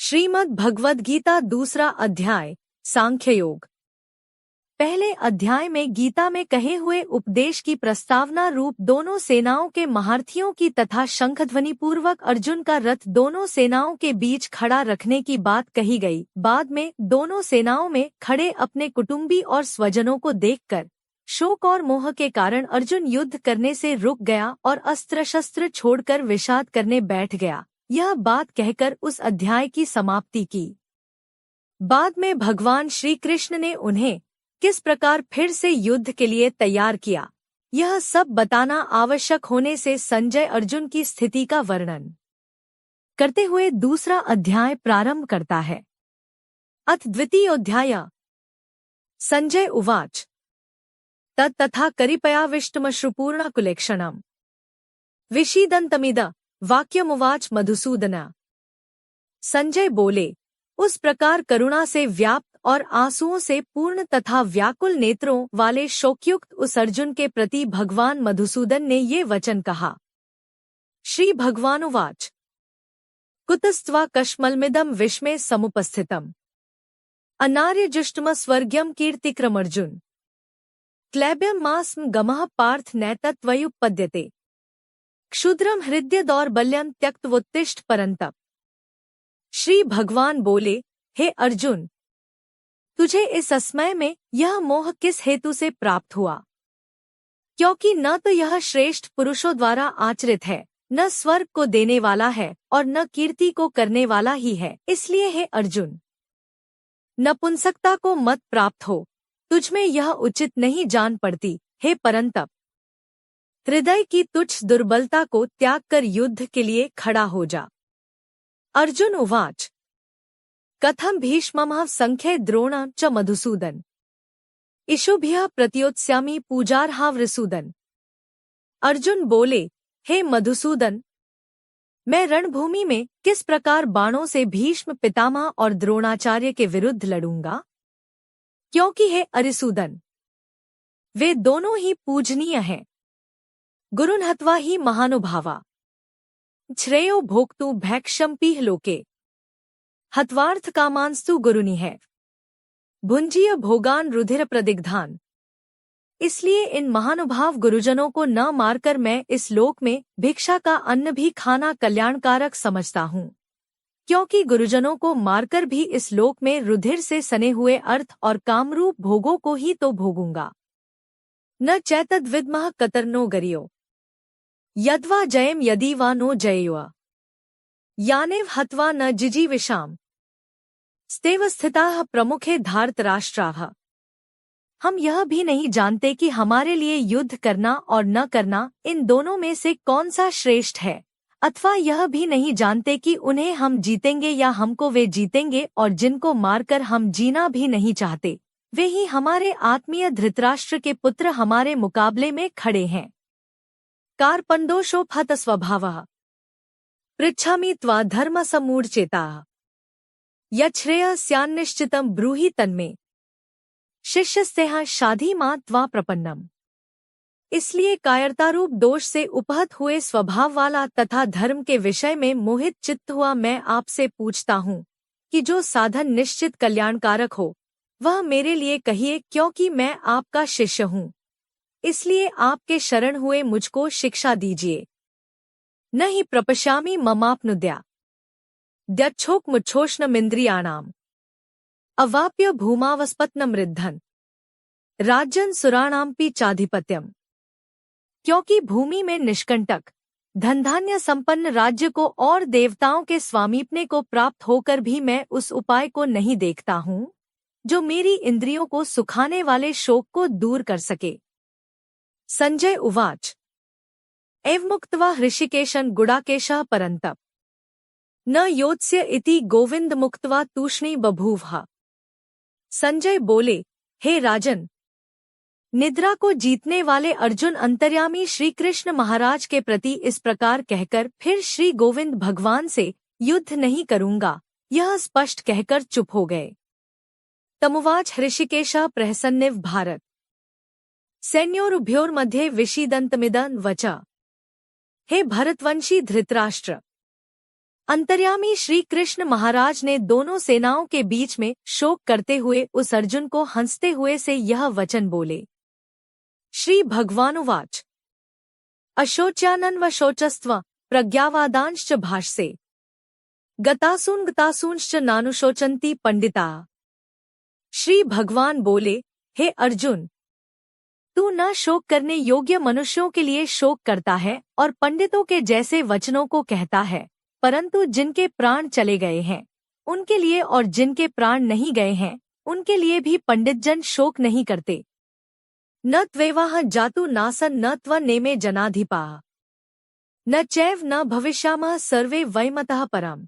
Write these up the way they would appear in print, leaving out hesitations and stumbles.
श्रीमद् भगवद गीता दूसरा अध्याय सांख्य योग। पहले अध्याय में गीता में कहे हुए उपदेश की प्रस्तावना रूप दोनों सेनाओं के महारथियों की तथा शंखध्वनि पूर्वक अर्जुन का रथ दोनों सेनाओं के बीच खड़ा रखने की बात कही गई। बाद में दोनों सेनाओं में खड़े अपने कुटुंबी और स्वजनों को देखकर शोक और मोह के कारण अर्जुन युद्ध करने से रुक गया और अस्त्र शस्त्र छोड़कर विषाद करने बैठ गया। यह बात कहकर उस अध्याय की समाप्ति की। बाद में भगवान श्री कृष्ण ने उन्हें किस प्रकार फिर से युद्ध के लिए तैयार किया, यह सब बताना आवश्यक होने से संजय अर्जुन की स्थिति का वर्णन करते हुए दूसरा अध्याय प्रारंभ करता है। अथ द्वितीयोऽध्याय। संजय उवाच तथा करिपयाविष्टमश्रुपूर्णकुलेक्षणम् विषीदन्तमिद वाक्यमुवाच मधुसूदन। संजय बोले, उस प्रकार करुणा से व्याप्त और आंसुओं से पूर्ण तथा व्याकुल नेत्रों वाले शोकयुक्त उस अर्जुन के प्रति भगवान मधुसूदन ने ये वचन कहा। श्री भगवानुवाच कुतस्त्वा कश्मलमिदं विस्मये समुपस्थितम् अनार्यजुष्टम स्वर्ग्यं कीर्तिक्रमर्जुन क्लैब्यं मास्म गमः पार्थ नैतत्त्वयुपपद्यते क्षुद्रम हृदय दौर्बल्यं त्यक्तवोत्तिष्ठ परंतप। श्री भगवान बोले, हे अर्जुन, तुझे इस असमय में यह मोह किस हेतु से प्राप्त हुआ? क्योंकि न तो यह श्रेष्ठ पुरुषों द्वारा आचरित है, न स्वर्ग को देने वाला है और न कीर्ति को करने वाला ही है। इसलिए हे अर्जुन, नपुंसकता को मत प्राप्त हो, तुझमें यह उचित नहीं जान पड़ती। हे परंतप, हृदय की तुच्छ दुर्बलता को त्याग कर युद्ध के लिए खड़ा हो जा। अर्जुन उवाच कथम भीष्मः संख्ये द्रोणं च मधुसूदन इषुभ्यः प्रत्योत्स्यामि पूजार्हावृसूदन। अर्जुन बोले, हे मधुसूदन, मैं रणभूमि में किस प्रकार बाणों से भीष्म पितामह और द्रोणाचार्य के विरुद्ध लड़ूंगा? क्योंकि हे अरिसूदन, वे दोनों ही पूजनीय हैं। गुरुन् हत्वा ही महानुभावा श्रेयो भोक्तु भैक्षम्पीह लोके हत्वार्थ कामांस्तु गुरुनिः भुंजीय भोगान रुधिर प्रदिग्धान। इसलिए इन महानुभाव गुरुजनों को न मारकर मैं इस लोक में भिक्षा का अन्न भी खाना कल्याणकारक समझता हूँ, क्योंकि गुरुजनों को मारकर भी इस लोक में रुधिर से सने हुए अर्थ और कामरूप भोगों को ही तो भोगूंगा। न चैतद्विद्मः कतर्नो गरियो यद्वा जयम यदि वा नो जयेयुः यानेव हत्वा न जिजीविषाम स्तेव स्थिताः प्रमुखे धार्तराष्ट्राः। हम यह भी नहीं जानते कि हमारे लिए युद्ध करना और न करना, इन दोनों में से कौन सा श्रेष्ठ है, अथवा यह भी नहीं जानते कि उन्हें हम जीतेंगे या हमको वे जीतेंगे, और जिनको मारकर हम जीना भी नहीं चाहते, वे ही हमारे आत्मीय धृतराष्ट्र के पुत्र हमारे मुकाबले में खड़े हैं। कार्पण्डोषोपहत स्वभावः पृच्छामि त्वा धर्म सम्मूढचेताः यच्छ्रेयः स्यान्निश्चितं ब्रूहि तन्मे शिष्यस्तेह शाधि मा त्वा प्रपन्नम। इसलिए कायरतारूप दोष से उपहत हुए स्वभाव वाला तथा धर्म के विषय में मोहित चित्त हुआ मैं आपसे पूछता हूँ कि जो साधन निश्चित कल्याणकारक हो वह मेरे लिए कहिए, क्योंकि मैं आपका शिष्य हूँ। इसलिए आपके शरण हुए मुझको शिक्षा दीजिए। न हि प्रपश्यामि ममाप्नुद्या द्यच्छोकमुच्छोषणमिन्द्रियाणाम् अवाप्य भूमावस्पत्नम रिद्धन् राज्यन् सुराणाम्पि चाधिपत्यम्। क्योंकि भूमि में निष्कंटक धनधान्य संपन्न राज्य को और देवताओं के स्वामीपने को प्राप्त होकर भी मैं उस उपाय को नहीं देखता हूँ जो मेरी इंद्रियों को सुखाने वाले शोक को दूर कर सके। संजय उवाच एवमुक्त्वा हृषिकेशं गुडाकेशः परन्तप न योत्स्य इति गोविंद मुक्त्वा तूष्णी बभूवः। संजय बोले, हे राजन, निद्रा को जीतने वाले अर्जुन अंतर्यामी श्री कृष्ण महाराज के प्रति इस प्रकार कहकर फिर श्री गोविंद भगवान से युद्ध नहीं करूंगा, यह स्पष्ट कहकर चुप हो गए। तमुवाच हृषिकेशः प्रहसन्निव भारत सैन्योरुभयोर्मध्ये विषीदन्तमिदं वच। हे भरतवंशी धृतराष्ट्र, अंतर्यामी श्री कृष्ण महाराज ने दोनों सेनाओं के बीच में शोक करते हुए उस अर्जुन को हंसते हुए से यह वचन बोले। श्री भगवानुवाच अशोच्यानन्व शोचस्त्व प्रज्ञावादांश्च भाष्ये गतासूंश्च नानुशोचन्ति पंडिताः। श्री भगवान बोले, हे अर्जुन, तू न शोक करने योग्य मनुष्यों के लिए शोक करता है और पंडितों के जैसे वचनों को कहता है, परंतु जिनके प्राण चले गए हैं उनके लिए और जिनके प्राण नहीं गए हैं उनके लिए भी पंडितजन शोक नहीं करते। न त्वेवाह जातु नासन न त्व नेमे जनाधिपाः न चैव न भविष्यामः सर्वे वैमतः परम्।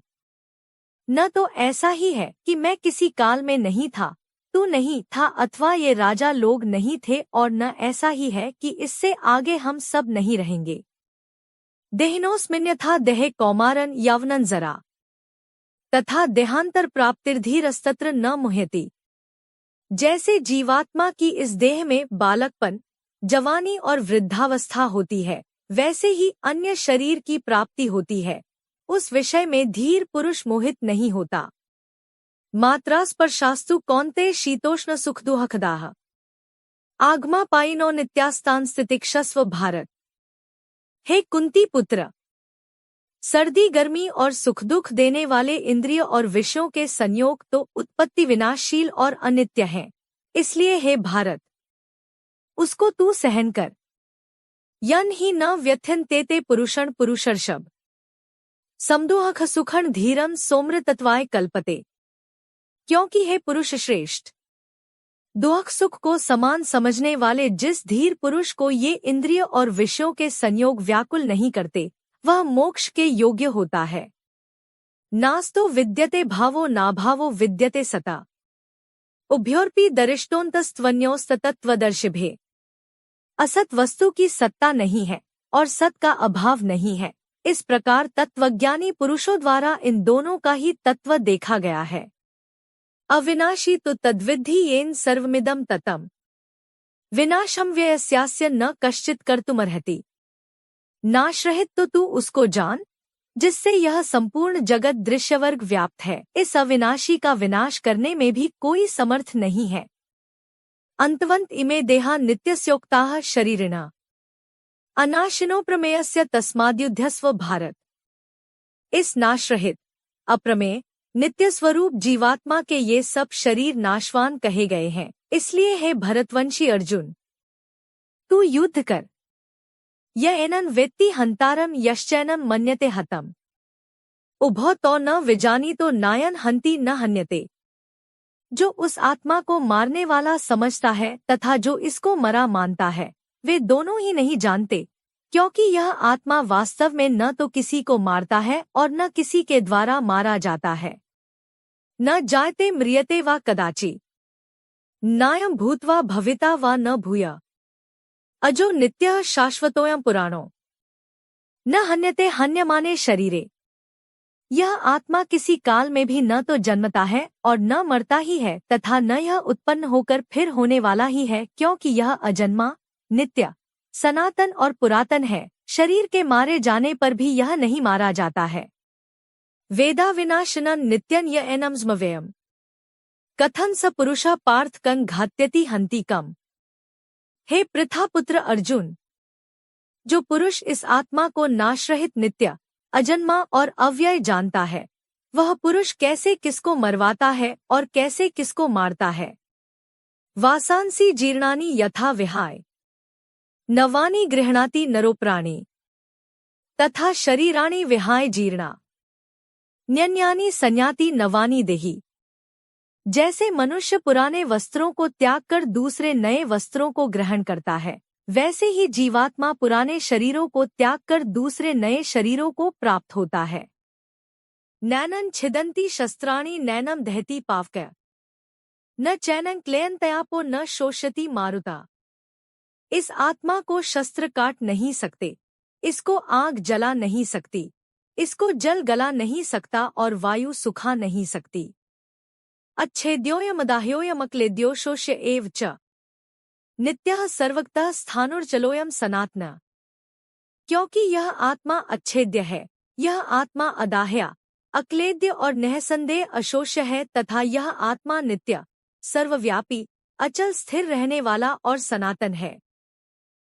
न तो ऐसा ही है कि मैं किसी काल में नहीं था, तू नहीं था अथवा ये राजा लोग नहीं थे, और न ऐसा ही है कि इससे आगे हम सब नहीं रहेंगे। देहिनोऽस्मिन्यथा देहे कौमारन यौवनं जरा तथा देहांतर प्राप्तिर्धीरस्तत्र न मुह्यति। जैसे जीवात्मा की इस देह में बालकपन, जवानी और वृद्धावस्था होती है, वैसे ही अन्य शरीर की प्राप्ति होती है, उस विषय में धीर पुरुष मोहित नहीं होता। मात्रा स्पर्शास्तु कौन्तेय शीतोष्ण सुखदुःखदाः आगमा पायिनो नित्यास्तान् स्थितिक्षस्व भारत। हे कुंती पुत्र, सर्दी गर्मी और सुख दुख देने वाले इंद्रिय और विषयों के संयोग तो उत्पत्ति विनाशशील और अनित्य हैं, इसलिए हे भारत, उसको तू सहन कर। यन ही न व्यथ्यन्ते पुरुषण पुरुषर्षभ समदुःख सुखण धीरम सोमृतत्वाय कल्पते। क्योंकि हे पुरुष श्रेष्ठ, दुख सुख को समान समझने वाले जिस धीर पुरुष को ये इंद्रिय और विषयों के संयोग व्याकुल नहीं करते, वह मोक्ष के योग्य होता है। नास्तो विद्यते भावो नाभावो विद्यते सता उभयोरपि दरिष्टोन्तस्त्वन्योस्तत्त्वदर्शिभे। असत वस्तु की सत्ता नहीं है और सत का अभाव नहीं है, इस प्रकार तत्वज्ञानी पुरुषों द्वारा इन दोनों का ही तत्व देखा गया है। अविनाशी तो तद्विद्धि येन सर्वमिदं ततम् विनाशं व्ययस्यास्य न कश्चित् कर्तुमर्हति। नाशरहित तो तू उसको जान जिससे यह संपूर्ण जगत दृश्यवर्ग व्याप्त है। इस अविनाशी का विनाश करने में भी कोई समर्थ नहीं है। अंतवंत इमे देहा नित्यस्योक्ताः शरीरिणः अनाशिनो प्रमेयस्य तस्माद्युध्यस्व भारत। इस नाशरहित, अप्रमेय, नित्य स्वरूप जीवात्मा के ये सब शरीर नाशवान कहे गए हैं, इसलिए हे भरतवंशी अर्जुन, तू युद्ध कर। य एनन वेत्ति हंतारम यश्चैनम मन्यते हतम उभौ तो न विजानी तो नायन हंति न हन्यते। जो उस आत्मा को मारने वाला समझता है तथा जो इसको मरा मानता है, वे दोनों ही नहीं जानते, क्योंकि यह आत्मा वास्तव में न तो किसी को मारता है और न किसी के द्वारा मारा जाता है। न जायते म्रियते वा कदाचि नायं भूत्वा भविता वा न भूय अजो नित्यः शाश्वतोऽयं पुराणो न हन्यते हन्यमाने शरीरे। यह आत्मा किसी काल में भी न तो जन्मता है और न मरता ही है तथा न यह उत्पन्न होकर फिर होने वाला ही है, क्योंकि यह अजन्मा, नित्य, सनातन और पुरातन है। शरीर के मारे जाने पर भी यह नहीं मारा जाता है। वेदा विनाशनं नित्यं य एनं स्मव्ययम् कथं स पुरुषः पार्थ कं घात्यति हन्ति कम्। हे पृथापुत्र अर्जुन, जो पुरुष इस आत्मा को नाशरहित, नित्य, अजन्मा और अव्यय जानता है, वह पुरुष कैसे किसको मरवाता है और कैसे किसको मारता है। वासांसि जीर्णानि यथा विहाय नवानि गृह्णाति नरो प्राणी तथा शरीराणि विहाय जीर्णा न्यन्यानि संयाति नवानि देहि। जैसे मनुष्य पुराने वस्त्रों को त्याग कर दूसरे नए वस्त्रों को ग्रहण करता है, वैसे ही जीवात्मा पुराने शरीरों को त्याग कर दूसरे नए शरीरों को प्राप्त होता है। नैनं छिदन्ति शस्त्राणि नैनं दहति पावकः न चैनं क्लेयन्त्यापो न शोष्यति मारुता। इस आत्मा को शस्त्र काट नहीं सकते, इसको आग जला नहीं सकती, इसको जल गला नहीं सकता और वायु सुखा नहीं सकती। अच्छेद्योऽयमदाह्योऽयमक्लेद्यो शोष्य एव च नित्यः सर्वगतः स्थाणुर्चलोऽयं सनातनः। क्योंकि यह आत्मा अच्छेद्य है, यह आत्मा अदाह्य, अक्लेद्य और निःसंदेह अशोष्य है तथा यह आत्मा नित्य, सर्वव्यापी, अचल स्थिर रहने वाला और सनातन है।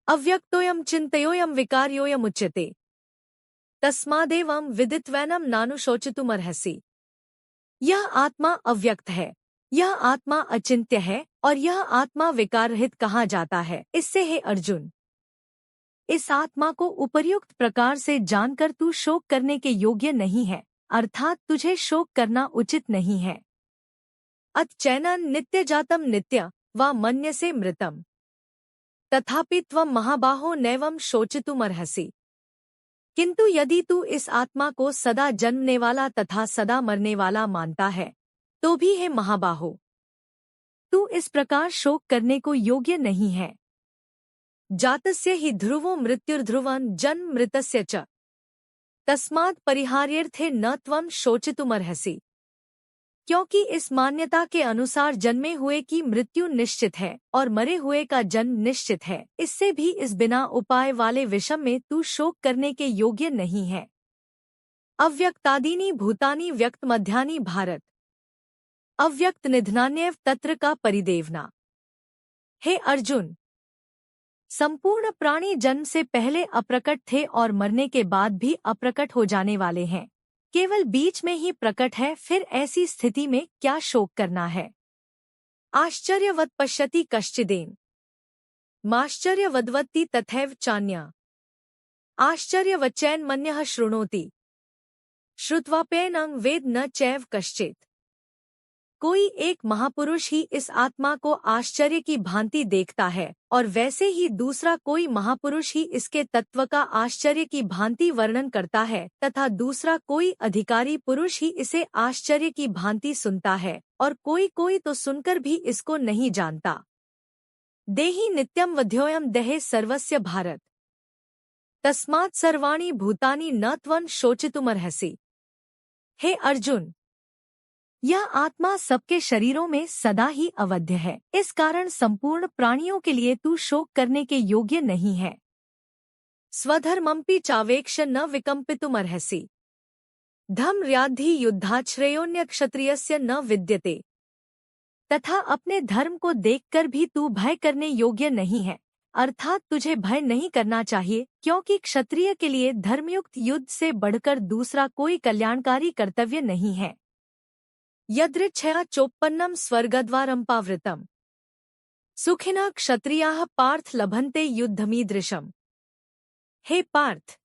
अव्यक्तोयम चिंतयोयम विकार्योयम उच्यते तस्मादेवं विदित्वैनम नानुशोचितुमर्हसि। यह आत्मा अव्यक्त है, यह आत्मा अचिंत्य है और यह आत्मा विकाररहित कहा जाता है। इससे हे अर्जुन, इस आत्मा को उपर्युक्त प्रकार से जानकर तू शोक करने के योग्य नहीं है, अर्थात तुझे शोक करना उचित नहीं है। अतचैनन् नित्य जातम नित्य वा मन्यसे मृतम तथापि त्वं महाबाहो नैवं शोचितुमर्हसि। किंतु यदि तू इस आत्मा को सदा जन्मने वाला तथा सदा मरने वाला मानता है, तो भी हे महाबाहो, तू इस प्रकार शोक करने को योग्य नहीं है। जातस्य हि ध्रुवो मृत्युर्ध्रुवं जन्म मृतस्य च तस्मात् परिहार्यर्थे न त्वं शोचितुमर्हसि। क्योंकि इस मान्यता के अनुसार जन्मे हुए की मृत्यु निश्चित है और मरे हुए का जन्म निश्चित है, इससे भी इस बिना उपाय वाले विषम में तू शोक करने के योग्य नहीं है। अव्यक्तादीनि भूतानि व्यक्त मध्यानि भारत अव्यक्त निधनान्यव तत्र का परिदेवना। हे अर्जुन, संपूर्ण प्राणी जन्म से पहले अप्रकट थे और मरने के बाद भी अप्रकट हो जाने वाले हैं, केवल बीच में ही प्रकट है। फिर ऐसी स्थिति में क्या शोक करना है। आश्चर्यवत् पश्यति कश्चिदेन माश्चर्यवद्वत्ति तथैव चान्या आश्चर्यवच्चैन्मन्यः शृणोति श्रुत्वाप्येनं वेद न चैव कश्चित्। कोई एक महापुरुष ही इस आत्मा को आश्चर्य की भांति देखता है और वैसे ही दूसरा कोई महापुरुष ही इसके तत्व का आश्चर्य की भांति वर्णन करता है तथा दूसरा कोई अधिकारी पुरुष ही इसे आश्चर्य की भांति सुनता है और कोई कोई तो सुनकर भी इसको नहीं जानता। देहि नित्यं वध्योऽयं देहे सर्वस्य भारत तस्मात् सर्वाणि भूतानि न त्वं शोचितुमर्हसि। हे अर्जुन, यह आत्मा सबके शरीरों में सदा ही अवध्य है, इस कारण संपूर्ण प्राणियों के लिए तू शोक करने के योग्य नहीं है। स्वधर्मंपि चावेक्ष न विकम्पितुमर्हसि धम्र्याद्धि युद्धाच्छ्रेयोऽन्य क्षत्रियस्य न विद्यते। तथा अपने धर्म को देखकर भी तू भय करने योग्य नहीं है, अर्थात तुझे भय नहीं करना चाहिए, क्योंकि क्षत्रिय के लिए धर्मयुक्त युद्ध से बढ़कर दूसरा कोई कल्याणकारी कर्तव्य नहीं है। यदृच्छया चोपन्नम स्वर्गद्वारं पावृतम सुखिनः क्षत्रियाः पार्थ लभन्ते युद्धमीदृशम्। हे पार्थ,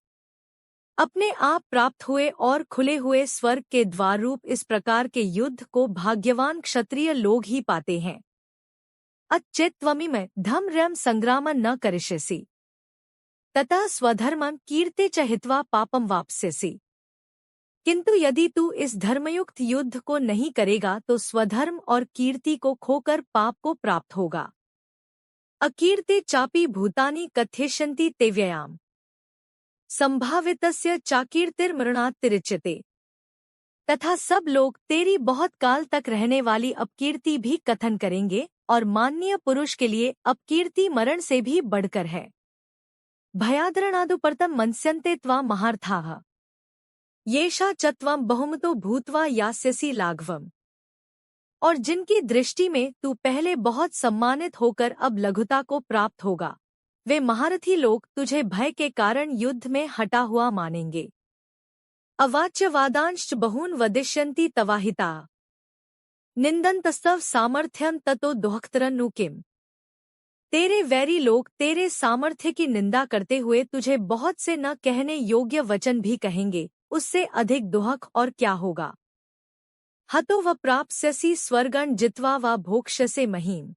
अपने आप प्राप्त हुए और खुले हुए स्वर्ग के द्वार रूप इस प्रकार के युद्ध को भाग्यवान क्षत्रिय लोग ही पाते हैं। अच्चेत्त्वमिमे धम्र्यं संग्रामं न करिष्यसि ततः स्वधर्मं कीर्ते च हित्वा पापं वाप्स्यसि। किंतु यदि तू इस धर्मयुक्त युद्ध को नहीं करेगा तो स्वधर्म और कीर्ति को खोकर पाप को प्राप्त होगा। अकीर्ते चापि भूतानि कथयिष्यन्ति ते व्ययाम् संभावितस्य चाकीर्तिर्मरणात्तिरिच्यते। तथा सब लोग तेरी बहुत काल तक रहने वाली अपकीर्ति भी कथन करेंगे और माननीय पुरुष के लिए अपकीर्ति मरण से भी बढ़कर है। भयादरणादुपर्तम मन्स्यन्ते त्वा महार्थाः येषा च त्वं बहुमतो भूत्वा यास्यसि लाघवम्। और जिनकी दृष्टि में तू पहले बहुत सम्मानित होकर अब लघुता को प्राप्त होगा, वे महारथी लोग तुझे भय के कारण युद्ध में हटा हुआ मानेंगे। अवाच्यवादांश्च बहून् वदिष्यन्ति तवाहिताः निन्दन्तस्तव सामर्थ्यं ततो दुःखतरन्नु किम्। तेरे वैरी लोग तेरे सामर्थ्य की निंदा करते हुए तुझे बहुत से न कहने योग्य वचन भी कहेंगे, उससे अधिक दुहक और क्या होगा। हतो व प्राप्स्यसि स्वर्गं जित्वा वा भोक्ष्यसे महीम्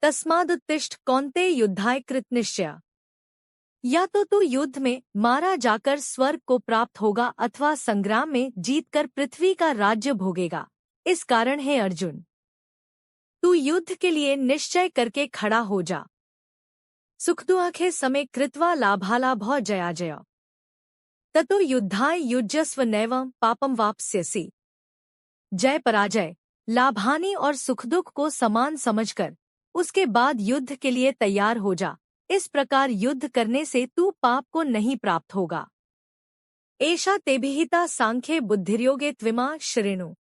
तस्मादुत्तिष्ठ कौन्तेय युद्धाय कृतनिश्चय। या तो तू युद्ध में मारा जाकर स्वर्ग को प्राप्त होगा अथवा संग्राम में जीतकर पृथ्वी का राज्य भोगेगा। इस कारण हे अर्जुन, तू युद्ध के लिए निश्चय करके खड़ा हो जा। सुखदुःखे समे कृत्वा लाभालाभौ जयाजय ततो युद्धाय युज्यस्व नैवं पापं वाप्स्यसि। जय पराजय, लाभानि और सुख दुख को समान समझकर उसके बाद युद्ध के लिए तैयार हो जा। इस प्रकार युद्ध करने से तू पाप को नहीं प्राप्त होगा। एषा तेभिहिता सांख्ये बुद्धिर्योगे त्विमा श्रेणु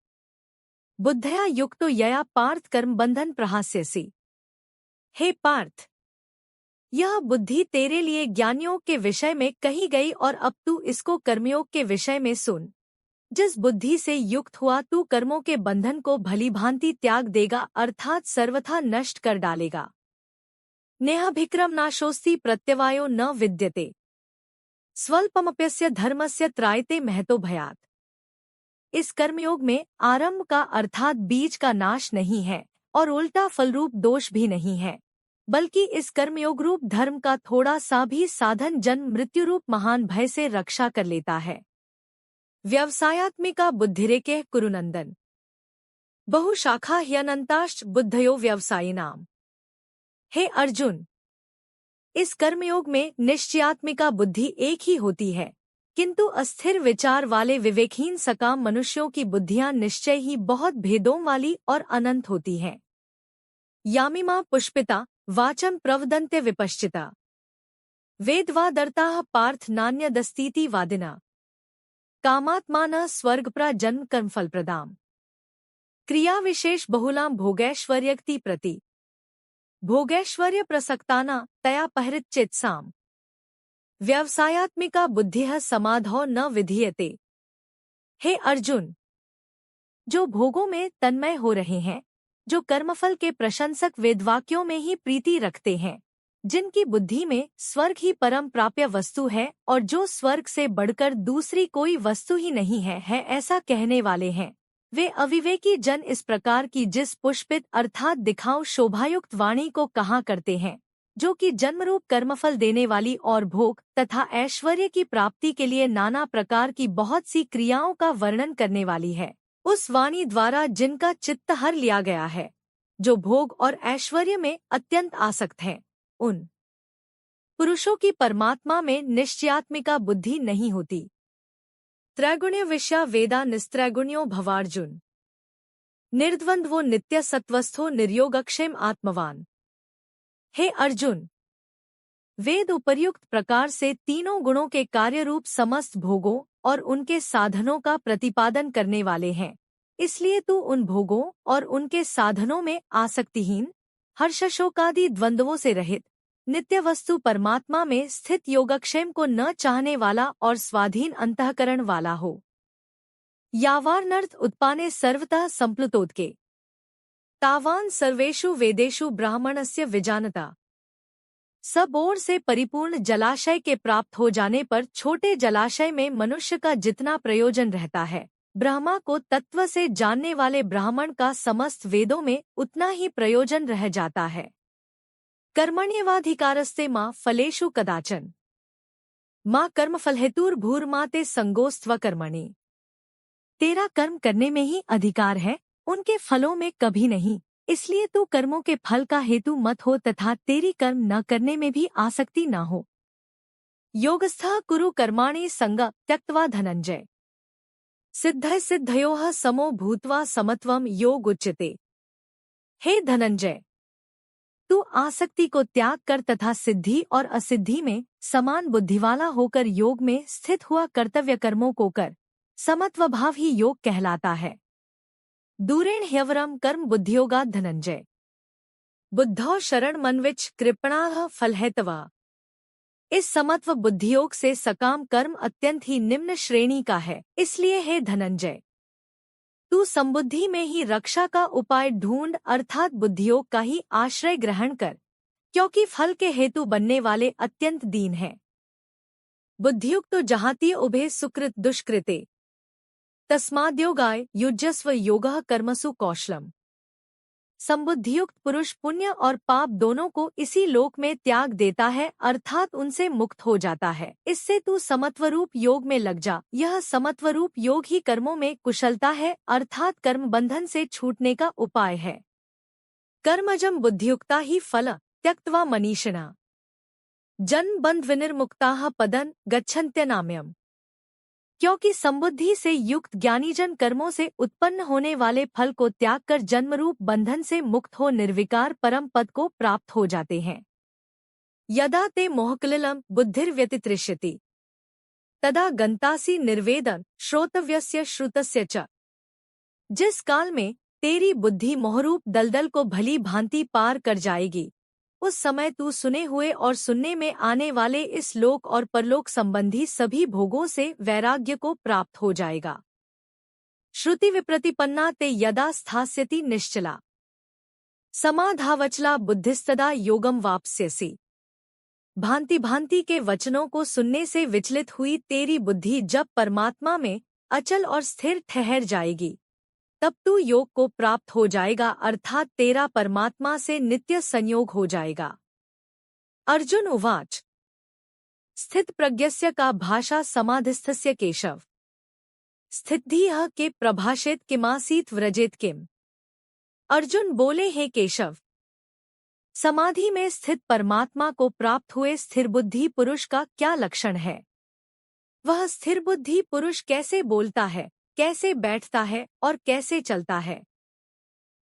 बुद्धया युक्तो यया पार्थ कर्म बंधन प्रहास्यसि। हे पार्थ, यह बुद्धि तेरे लिए ज्ञानयोग के विषय में कही गई और अब तू इसको कर्मयोग के विषय में सुन। जिस बुद्धि से युक्त हुआ तू कर्मों के बंधन को भली भांति त्याग देगा अर्थात सर्वथा नष्ट कर डालेगा। नेहाभिक्रम नाशोस्ति प्रत्यवायो न विद्यते स्वल्पमप्यस्य धर्मस्य त्रायते महतो भयात्। इस कर्मयोग में आरंभ का अर्थात बीज का नाश नहीं है और उल्टा फलरूप दोष भी नहीं है, बल्कि इस कर्मयोग रूप धर्म का थोड़ा सा भी साधन जन्म मृत्यु रूप महान भय से रक्षा कर लेता है। व्यवसायात्मिका बुद्धिरेके कुरुनंदन बहुशाखा ह्यनंताश्च बुद्धयो व्यवसायिनाम। हे अर्जुन, इस कर्मयोग में निश्चयात्मिका बुद्धि एक ही होती है, किंतु अस्थिर विचार वाले विवेकहीन सकाम मनुष्यों की बुद्धियां निश्चय ही बहुत भेदों वाली और अनंत होती हैं। यामिमा पुष्पिता वाचम प्रवदन्ते विपश्चिता वेदवादर्ताः पार्थ नान्यदस्तीति वादिना कामात्मानः स्वर्गप्रा जन्म कर्मफलप्रदाम् क्रिया विशेष बहुलां भोगैश्वर्यक्ति प्रति भोगैश्वर्य प्रसक्ताना तया परिचित्साम् व्यवसायात्मिका बुद्धिः समाधौ न विधीयते। हे अर्जुन, जो भोगों में तन्मय हो रहे हैं, जो कर्मफल के प्रशंसक वेदवाक्यों में ही प्रीति रखते हैं, जिनकी बुद्धि में स्वर्ग ही परम प्राप्य वस्तु है और जो स्वर्ग से बढ़कर दूसरी कोई वस्तु ही नहीं है ऐसा कहने वाले हैं, वे अविवेकी जन इस प्रकार की जिस पुष्पित अर्थात दिखाऊ शोभायुक्त वाणी को कहा करते हैं, जो कि जन्मरूप कर्मफल देने वाली और भोग तथा ऐश्वर्य की प्राप्ति के लिए नाना प्रकार की बहुत सी क्रियाओं का वर्णन करने वाली है, उस वाणी द्वारा जिनका चित्त हर लिया गया है, जो भोग और ऐश्वर्य में अत्यंत आसक्त हैं, उन पुरुषों की परमात्मा में निश्चयात्मिका बुद्धि नहीं होती। त्रैगुण्य विषया वेदा निस्त्रैगुण्यो भवार्जुन निर्द्वंद्वो नित्य सत्वस्थो निर्योगक्षेम आत्मवान। हे अर्जुन, वेद उपर्युक्त प्रकार से तीनों गुणों के कार्य रूप समस्त भोगों और उनके साधनों का प्रतिपादन करने वाले हैं, इसलिए तू उन भोगों और उनके साधनों में आसक्तिहीन, हर्षशोकादि द्वंद्वों से रहित, नित्य वस्तु परमात्मा में स्थित योगक्षेम को न चाहने वाला और स्वाधीन अंतःकरण वाला हो। यावानर्थ उत्पाने सर्वतः संप्लुतोदके तावान सर्वेषु वेदेषु ब्राह्मणस्य विजानता। सब ओर से परिपूर्ण जलाशय के प्राप्त हो जाने पर छोटे जलाशय में मनुष्य का जितना प्रयोजन रहता है, ब्रह्मा को तत्व से जानने वाले ब्राह्मण का समस्त वेदों में उतना ही प्रयोजन रह जाता है। कर्मण्येवाधिकारस्ते मां फलेषु कदाचन मां कर्मफलहेतुर्भूर्मा ते संगोस्त्व कर्मणि। तेरा कर्म करने में ही अधिकार है, उनके फलों में कभी नहीं, इसलिए तू कर्मों के फल का हेतु मत हो तथा तेरी कर्म न करने में भी आसक्ति न हो। योगस्थः कुरु कर्माणि संग त्यक्त्वा धनंजय सिद्धः सिद्धयोः समो भूत्वा समत्वम योग उच्यते। हे धनंजय, तू आसक्ति को त्याग कर तथा सिद्धि और असिद्धि में समान बुद्धिवाला होकर योग में स्थित हुआ कर्तव्य कर्मों को कर, समत्व भाव ही योग कहलाता है। दूरेण ह्यवरम कर्म बुद्धियोगात् धनंजय बुद्धौ शरण मनविच कृपणाः फलहेतवः। इस समत्व बुद्धियोग से सकाम कर्म अत्यंत ही निम्न श्रेणी का है, इसलिए हे धनंजय, तू संबुद्धि में ही रक्षा का उपाय ढूंढ अर्थात बुद्धियोग का ही आश्रय ग्रहण कर, क्योंकि फल के हेतु बनने वाले अत्यंत दीन है। बुद्धियुक्त जहाती उभे सुकृत दुष्कृते तस्माद्योगाय युज्यस्व योगः कर्मसु कौशलम। संबुद्धियुक्त पुरुष पुण्य और पाप दोनों को इसी लोक में त्याग देता है अर्थात उनसे मुक्त हो जाता है। इससे तू समत्वरूप योग में लग जा। यह समत्वरूप योग ही कर्मों में कुशलता है अर्थात कर्म बंधन से छूटने का उपाय है। कर्मजम बुद्धियुक्ता ही फल त्यक्त्वा मनीषिणः जन्म बंध विनिर्मुक्ताः पदं गच्छन्त्यनाम्यम्। क्योंकि संबुद्धि से युक्त ज्ञानीजन कर्मों से उत्पन्न होने वाले फल को त्याग कर जन्मरूप बंधन से मुक्त हो निर्विकार परम पद को प्राप्त हो जाते हैं। यदा ते मोहकलिलं बुद्धिर्व्यतितरिष्यति तदा गंतासी निर्वेदन श्रोतव्यस्य श्रुतस्य च। जिस काल में तेरी बुद्धि मोहरूप दलदल को भली भांति पार कर जाएगी, उस समय तू सुने हुए और सुनने में आने वाले इस लोक और परलोक संबंधी सभी भोगों से वैराग्य को प्राप्त हो जाएगा। श्रुति विप्रतिपन्ना ते यदा स्थास्यति निश्चला समाधावचला बुद्धिस्तदा योगम वाप्स्यसि। भांति भांति के वचनों को सुनने से विचलित हुई तेरी बुद्धि जब परमात्मा में अचल और स्थिर ठहर जाएगी, तब तू योग को प्राप्त हो जाएगा, अर्थात तेरा परमात्मा से नित्य संयोग हो जाएगा। अर्जुन उवाच स्थित प्रज्ञस्य का भाषा समाधिस्थस्य केशव स्थितिः के प्रभाषेत किमासीत व्रजेत किम। अर्जुन बोले, हे केशव, समाधि में स्थित परमात्मा को प्राप्त हुए स्थिर बुद्धि पुरुष का क्या लक्षण है? वह स्थिर बुद्धि पुरुष कैसे बोलता है, कैसे बैठता है और कैसे चलता है?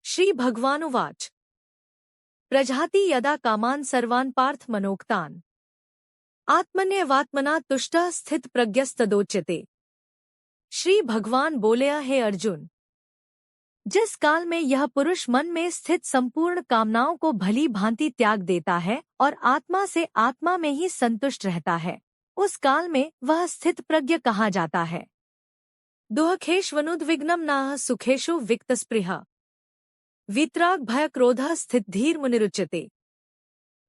श्री भगवानुवाच प्रजाति यदा कामान सर्वान् पार्थ मनोक्तान् आत्मन्यवात्मना तुष्टः स्थित प्रज्ञस्तदोच्यते। श्री भगवान बोले, हे अर्जुन, जिस काल में यह पुरुष मन में स्थित संपूर्ण कामनाओं को भली भांति त्याग देता है और आत्मा से आत्मा में ही संतुष्ट रहता है, उस काल में वह स्थित प्रज्ञ कहा जाता है। दुःखेष्वनुद्विग्नं नाह सुखेषु विक्तस्पृहा वीतराग भय क्रोधः स्थित धीर मुनिरुच्यते।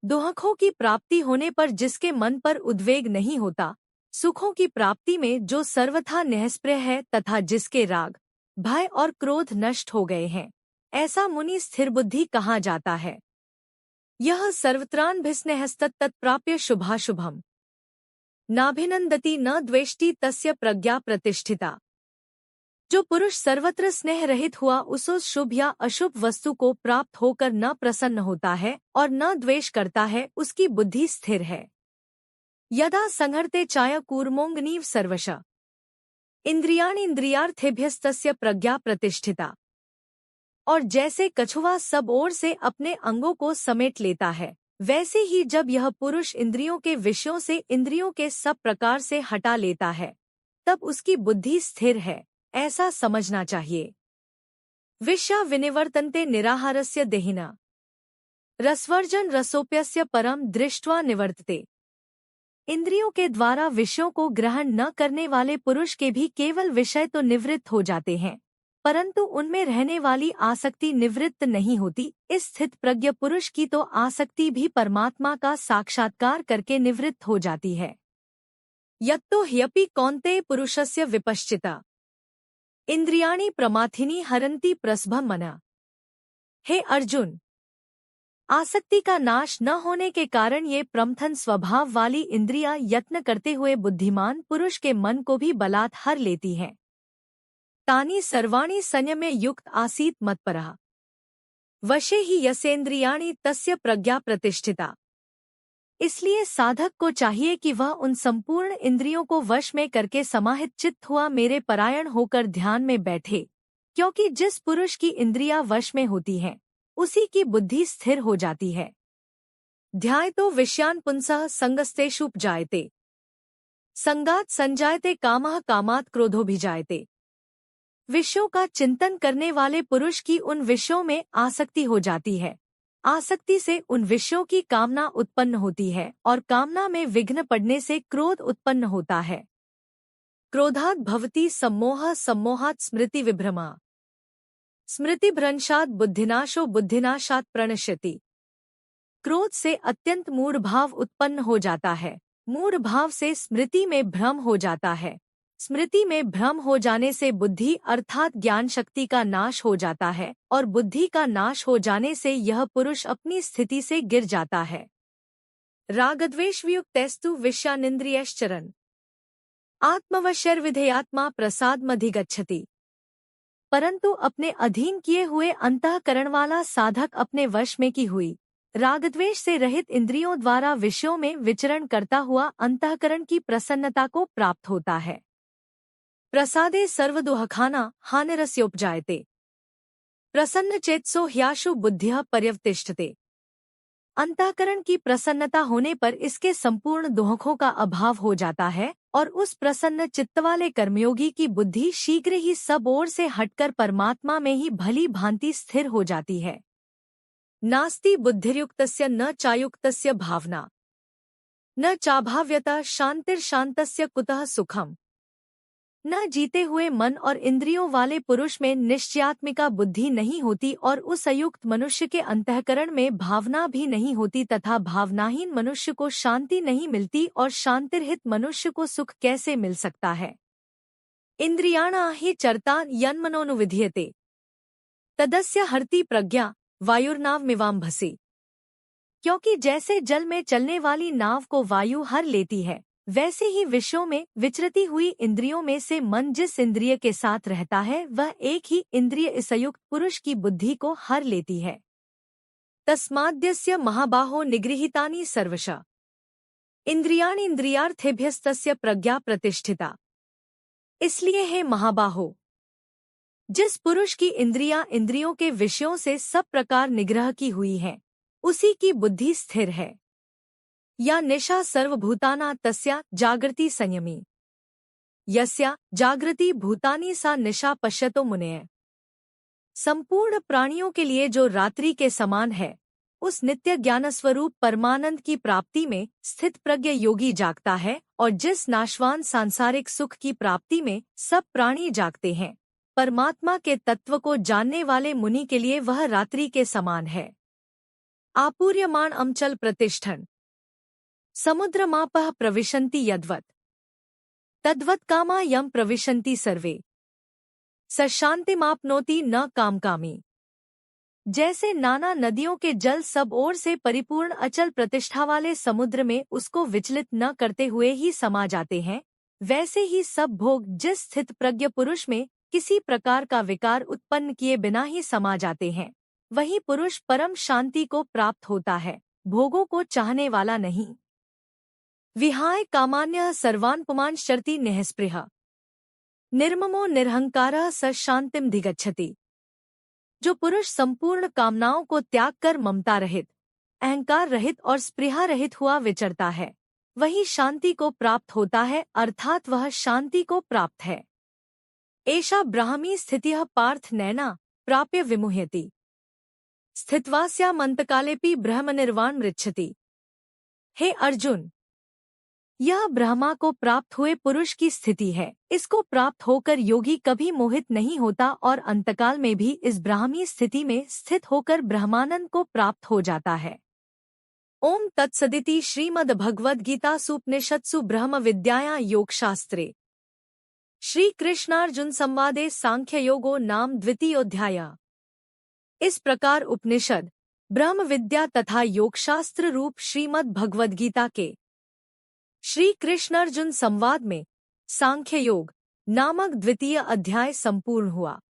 दुःखों की प्राप्ति होने पर जिसके मन पर उद्वेग नहीं होता, सुखों की प्राप्ति में जो सर्वथा निःस्पृह है तथा जिसके राग भय और क्रोध नष्ट हो गए हैं, ऐसा मुनि स्थिर बुद्धि कहा जाता है। यह सर्वत्रान्भिस्नेहस्तत्तत्प्राप्य शुभाशुभम् नाभिनंदति न द्वेष्टि तस्य प्रज्ञा प्रतिष्ठिता। जो पुरुष सर्वत्र स्नेह रहित हुआ उस शुभ या अशुभ वस्तु को प्राप्त होकर न प्रसन्न होता है और न द्वेष करता है, उसकी बुद्धि स्थिर है। यदा संहर्ते चाय कूर्मोंगनीव सर्वश इंद्रियाणि इंद्रियार्थेभ्यस्तस्य प्रज्ञा प्रतिष्ठिता। और जैसे कछुआ सब ओर से अपने अंगों को समेट लेता है, वैसे ही जब यह पुरुष इंद्रियों के विषयों से इंद्रियों के सब प्रकार से हटा लेता है, तब उसकी बुद्धि स्थिर है, ऐसा समझना चाहिए। विषया विनिवर्तन्ते निराहारस्य देहिना रसवर्जन रसोप्यस्य परम दृष्ट्वा निवर्तते। इंद्रियों के द्वारा विषयों को ग्रहण न करने वाले पुरुष के भी केवल विषय तो निवृत्त हो जाते हैं, परंतु उनमें रहने वाली आसक्ति निवृत्त नहीं होती। इस स्थित प्रज्ञ पुरुष की तो आसक्ति भी परमात्मा का साक्षात्कार करके निवृत्त हो जाती है। यत्तो ह्यपि कौन्तेय पुरुषस्य विपश्चिता इंद्रियाणि प्रमाथिनी हरन्ति प्रसभं मना। हे अर्जुन, आसक्ति का नाश न होने के कारण ये प्रमथन स्वभाव वाली इंद्रियां यत्न करते हुए बुद्धिमान पुरुष के मन को भी बलात् हर लेती हैं। तानि सर्वाणि संयम्य युक्त आसीत् मत्परः वशे ही यसेन्द्रियाणि तस्य प्रज्ञा प्रतिष्ठिता। इसलिए साधक को चाहिए कि वह उन संपूर्ण इंद्रियों को वश में करके समाहित चित्त हुआ मेरे परायण होकर ध्यान में बैठे, क्योंकि जिस पुरुष की इंद्रियां वश में होती हैं, उसी की बुद्धि स्थिर हो जाती है। ध्यायतो विषयान् पुंसः संगस्तेषुपजायते संगात् संजायते कामः कामात् क्रोधोभिजायते। विषयों का चिंतन करने वाले पुरुष की उन विषयों में आसक्ति हो जाती है, आसक्ति से उन विषयों की कामना उत्पन्न होती है और कामना में विघ्न पड़ने से क्रोध उत्पन्न होता है। क्रोधात् भवति सम्मोहः सम्मोहात् स्मृति विभ्रमा स्मृतिभ्रंशात् बुद्धिनाशो बुद्धिनाशात् प्रणश्यति। क्रोध से अत्यंत मूढ़ भाव उत्पन्न हो जाता है, मूढ़ भाव से स्मृति में भ्रम हो जाता है, स्मृति में भ्रम हो जाने से बुद्धि अर्थात ज्ञान शक्ति का नाश हो जाता है और बुद्धि का नाश हो जाने से यह पुरुष अपनी स्थिति से गिर जाता है। रागद्वेष वियुक्तैस्तु विषयानिन्द्रियश्चरन् आत्मवशैर्विधेयात्मा प्रसादमधिगच्छति। परंतु अपने अधीन किए हुए अंतःकरण वाला साधक अपने वश में की हुई रागद्वेष से रहित इंद्रियों द्वारा विषयों में विचरण करता हुआ अंतःकरण की प्रसन्नता को प्राप्त होता है। प्रसादे सर्वदुःखाना हानिरस्योपजायते प्रसन्नचेतसो ह्याशु बुद्धिः पर्यवतिष्ठते। अंतःकरण की प्रसन्नता होने पर इसके संपूर्ण दुखों का अभाव हो जाता है और उस प्रसन्न चित्त वाले कर्मयोगी की बुद्धि शीघ्र ही सब ओर से हटकर परमात्मा में ही भली भांति स्थिर हो जाती है। नास्ति बुद्धिर्युक्तस्य न चायुक्तस्य भावना, न चाभाव्यता शांतिर्शांतस्य कुतः सुखम। न जीते हुए मन और इंद्रियों वाले पुरुष में निश्चयात्मिका बुद्धि नहीं होती और उस अयुक्त मनुष्य के अंतःकरण में भावना भी नहीं होती तथा भावनाहीन मनुष्य को शांति नहीं मिलती और शांतिरहित मनुष्य को सुख कैसे मिल सकता है। इंद्रियाणा हि चरता यन्मनोनुविधीयते तदस्य हरति प्रज्ञा वायुर्नावमिवाम्भसि। क्योंकि जैसे जल में चलने वाली नाव को वायु हर लेती है, वैसे ही विषयों में विचरती हुई इंद्रियों में से मन जिस इंद्रिय के साथ रहता है वह एक ही इंद्रिय इस अयुक्त पुरुष की बुद्धि को हर लेती है। तस्माद्यस्य महाबाहो निगृहीतानि सर्वशः इंद्रियाणि इंद्रियार्थेभ्यस्तस्य प्रज्ञा प्रतिष्ठिता। इसलिए हे महाबाहो, जिस पुरुष की इंद्रियों के विषयों से सब प्रकार निग्रह की हुई है, उसी की बुद्धि स्थिर है। या निशा सर्वभूताना तस्या जागृति संयमी, यस्या जागृति भूतानि सा निशा पश्यतो मुनेय। संपूर्ण प्राणियों के लिए जो रात्रि के समान है, उस नित्य ज्ञानस्वरूप परमानंद की प्राप्ति में स्थित प्रज्ञ योगी जागता है और जिस नाशवान सांसारिक सुख की प्राप्ति में सब प्राणी जागते हैं, परमात्मा के तत्व को जानने वाले मुनि के लिए वह रात्रि के समान है। आपूर्यमाण अमचल प्रतिष्ठन समुद्रमापः प्रविशन्ति यद्वत् तद्वत् कामा यम प्रविशन्ति सर्वे स शान्तिमाप्नोति न कामकामी। जैसे नाना नदियों के जल सब ओर से परिपूर्ण अचल प्रतिष्ठा वाले समुद्र में उसको विचलित न करते हुए ही समा जाते हैं, वैसे ही सब भोग जिस स्थित प्रज्ञ पुरुष में किसी प्रकार का विकार उत्पन्न किए बिना ही समा जाते हैं, वही पुरुष परम शांति को प्राप्त होता है, भोगों को चाहने वाला नहीं। विहाय कामान्यः सर्वान् पुमांश्चरति निःस्पृहः निर्ममो निरहंकारः स शांतिम धिगच्छति। जो पुरुष संपूर्ण कामनाओं को त्याग कर ममता रहित, अहंकार रहित और स्पृहा रहित हुआ विचरता है, वही शांति को प्राप्त होता है, अर्थात वह शांति को प्राप्त है। एषा ब्राह्मी स्थितिः पार्थ नैना प्राप्य विमुह्यति स्थित्वास्यामन्तकालेपि ब्रह्मनिर्वाण मृच्छति। हे अर्जुन, यह ब्रह्मा को प्राप्त हुए पुरुष की स्थिति है। इसको प्राप्त होकर योगी कभी मोहित नहीं होता और अंतकाल में भी इस ब्राह्मी स्थिति में स्थित होकर ब्रह्मानंद को प्राप्त हो जाता है। ओम तत्सदिति श्रीमद्भगवद्गीतासूपनिषत्सु ब्रह्म विद्यायां योगशास्त्रे श्री कृष्णार्जुन संवादे सांख्य योगो नाम द्वितीयोऽध्यायः। इस प्रकार उपनिषद, ब्रह्म विद्या तथा योगशास्त्र रूप श्रीमद् भगवद्गीता के श्री कृष्णार्जुन संवाद में सांख्य योग नामक द्वितीय अध्याय संपूर्ण हुआ।